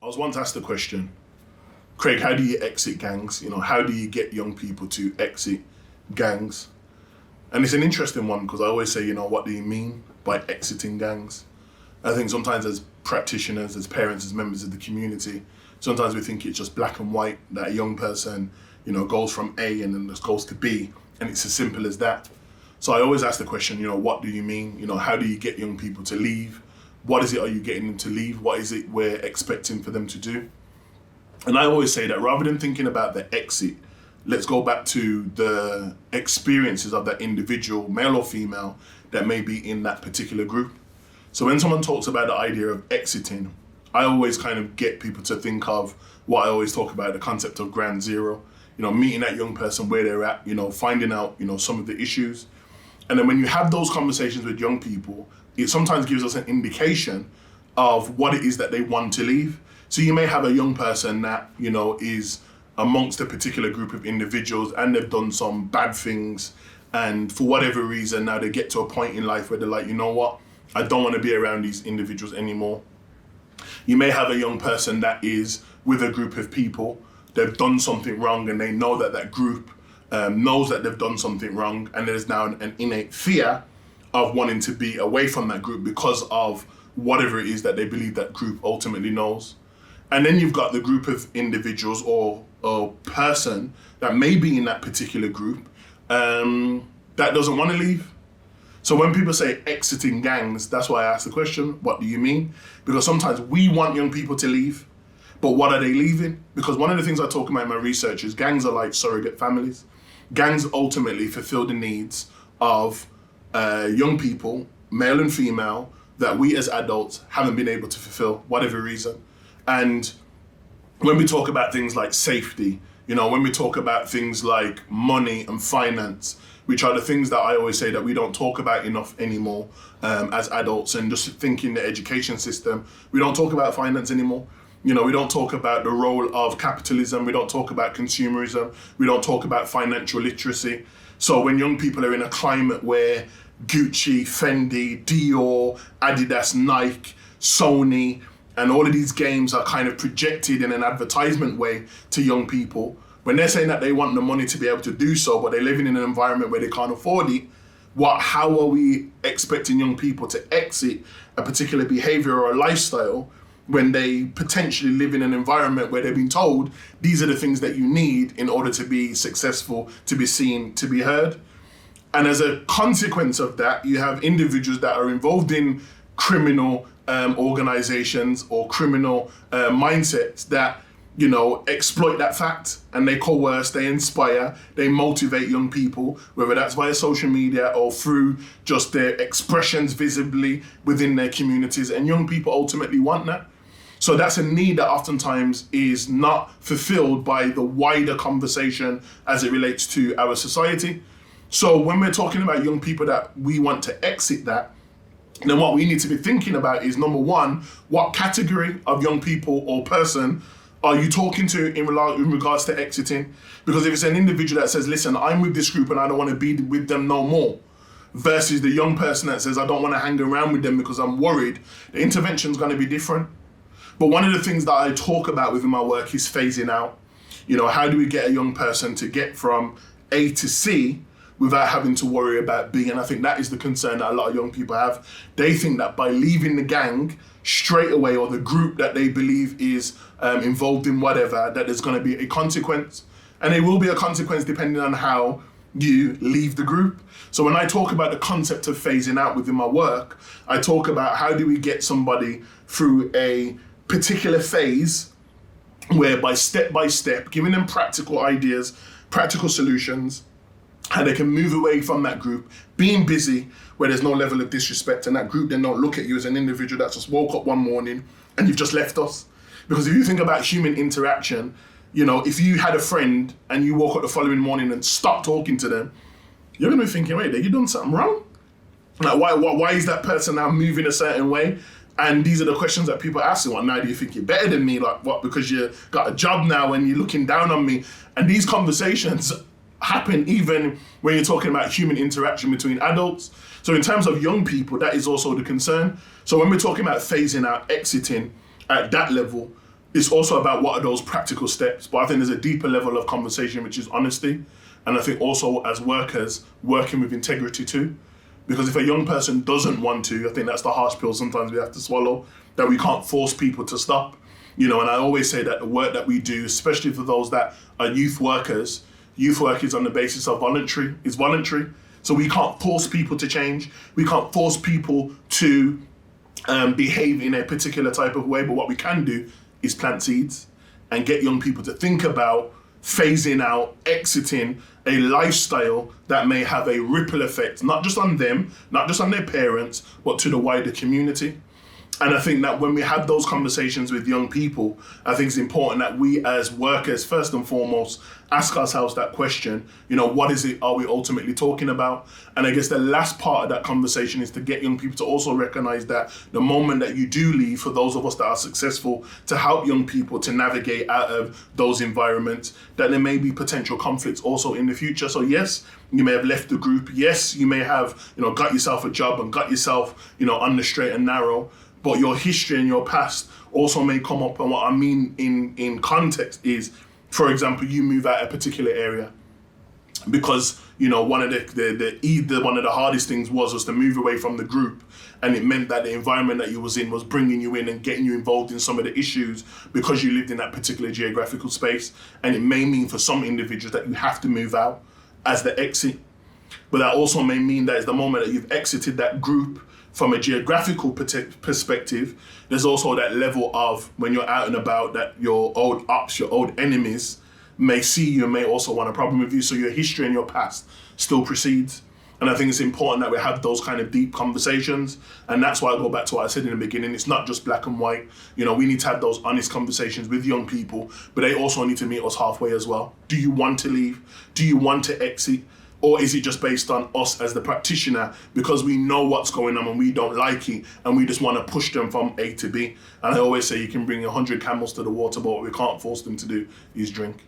I was once asked the question, Craig, how do you exit gangs? How do you get young people to exit gangs? And it's an interesting one because I always say, what do you mean by exiting gangs? I think sometimes as practitioners, as parents, as members of the community, sometimes we think it's just black and white, that a young person, goes from A and then just goes to B, and it's as simple as that. So I always ask the question, what do you mean? How do you get young people to leave? What is it are you getting them to leave? What is it we're expecting for them to do? And I always say that rather than thinking about the exit, let's go back to the experiences of that individual, male or female, that may be in that particular group. So when someone talks about the idea of exiting, I always kind of get people to think of what I always talk about, the concept of ground zero, meeting that young person where they're at, finding out, some of the issues. And then when you have those conversations with young people, it sometimes gives us an indication of what it is that they want to leave. So you may have a young person that, is amongst a particular group of individuals and they've done some bad things. And for whatever reason, now they get to a point in life where they're like, you know what? I don't want to be around these individuals anymore. You may have a young person that is with a group of people. They've done something wrong and they know that group knows that they've done something wrong. And there's now an innate fear of wanting to be away from that group because of whatever it is that they believe that group ultimately knows. And then you've got the group of individuals or person that may be in that particular group that doesn't want to leave. So when people say exiting gangs, that's why I ask the question, what do you mean? Because sometimes we want young people to leave, but what are they leaving? Because one of the things I talk about in my research is gangs are like surrogate families. Gangs ultimately fulfill the needs of young people, male and female, that we as adults haven't been able to fulfill, whatever reason. And when we talk about things like safety, when we talk about things like money and finance, which are the things that I always say that we don't talk about enough anymore as adults, and just think in the education system, we don't talk about finance anymore. We don't talk about the role of capitalism. We don't talk about consumerism. We don't talk about financial literacy. So when young people are in a climate where Gucci, Fendi, Dior, Adidas, Nike, Sony, and all of these games are kind of projected in an advertisement way to young people, when they're saying that they want the money to be able to do so, but they're living in an environment where they can't afford it, how are we expecting young people to exit a particular behavior or a lifestyle when they potentially live in an environment where they've been told these are the things that you need in order to be successful, to be seen, to be heard? And as a consequence of that, you have individuals that are involved in criminal organizations or criminal mindsets that, exploit that fact, and they coerce, they inspire, they motivate young people, whether that's via social media or through just their expressions visibly within their communities. And young people ultimately want that. So that's a need that oftentimes is not fulfilled by the wider conversation as it relates to our society. So when we're talking about young people that we want to exit that, then what we need to be thinking about is, number one, what category of young people or person are you talking to in regards to exiting? Because if it's an individual that says, listen, I'm with this group and I don't want to be with them no more, versus the young person that says, I don't want to hang around with them because I'm worried, the intervention's going to be different. But one of the things that I talk about within my work is phasing out. How do we get a young person to get from A to C without having to worry about B? And I think that is the concern that a lot of young people have. They think that by leaving the gang straight away, or the group that they believe is involved in whatever, that there's going to be a consequence. And there will be a consequence depending on how you leave the group. So when I talk about the concept of phasing out within my work, I talk about how do we get somebody through a particular phase whereby step by step, giving them practical ideas, practical solutions, how they can move away from that group, being busy where there's no level of disrespect, and that group then don't look at you as an individual that just woke up one morning and you've just left us. Because if you think about human interaction, if you had a friend and you woke up the following morning and stopped talking to them, you're going to be thinking, wait, you done something wrong? Like, why is that person now moving a certain way? And these are the questions that people ask you. What, now do you think you're better than me? Like, what, because you got a job now and you're looking down on me? And these conversations happen even when you're talking about human interaction between adults. So in terms of young people, that is also the concern. So when we're talking about phasing out, exiting at that level, it's also about what are those practical steps. But I think there's a deeper level of conversation, which is honesty. And I think also as workers, working with integrity too. Because if a young person doesn't want to, I think that's the harsh pill sometimes we have to swallow, that we can't force people to stop. You know, and I always say that the work that we do, especially for those that are youth work is on the basis of voluntary. So we can't force people to change. We can't force people to behave in a particular type of way. But what we can do is plant seeds and get young people to think about phasing out, exiting a lifestyle that may have a ripple effect, not just on them, not just on their parents, but to the wider community. And I think that when we have those conversations with young people, I think it's important that we as workers, first and foremost, ask ourselves that question, you know, what is it are we ultimately talking about? And I guess the last part of that conversation is to get young people to also recognize that the moment that you do leave, for those of us that are successful, to help young people to navigate out of those environments, that there may be potential conflicts also in the future. So yes, you may have left the group. Yes, you may have, you know, got yourself a job and got yourself, you know, on the straight and narrow. But your history and your past also may come up. And what I mean in context is, for example, you move out a particular area because, you know, one of the hardest things was to move away from the group. And it meant that the environment that you was in was bringing you in and getting you involved in some of the issues because you lived in that particular geographical space. And it may mean for some individuals that you have to move out as the exit. But that also may mean that it's the moment that you've exited that group. From a geographical perspective, there's also that level of when you're out and about that your old ops, your old enemies may see you and may also want a problem with you. So your history and your past still precedes. And I think it's important that we have those kind of deep conversations. And that's why I go back to what I said in the beginning. It's not just black and white. You know, we need to have those honest conversations with young people, but they also need to meet us halfway as well. Do you want to leave? Do you want to exit? Or is it just based on us as the practitioner because we know what's going on and we don't like it and we just want to push them from A to B? And I always say you can bring 100 camels to the water, but what we can't force them to do is drink.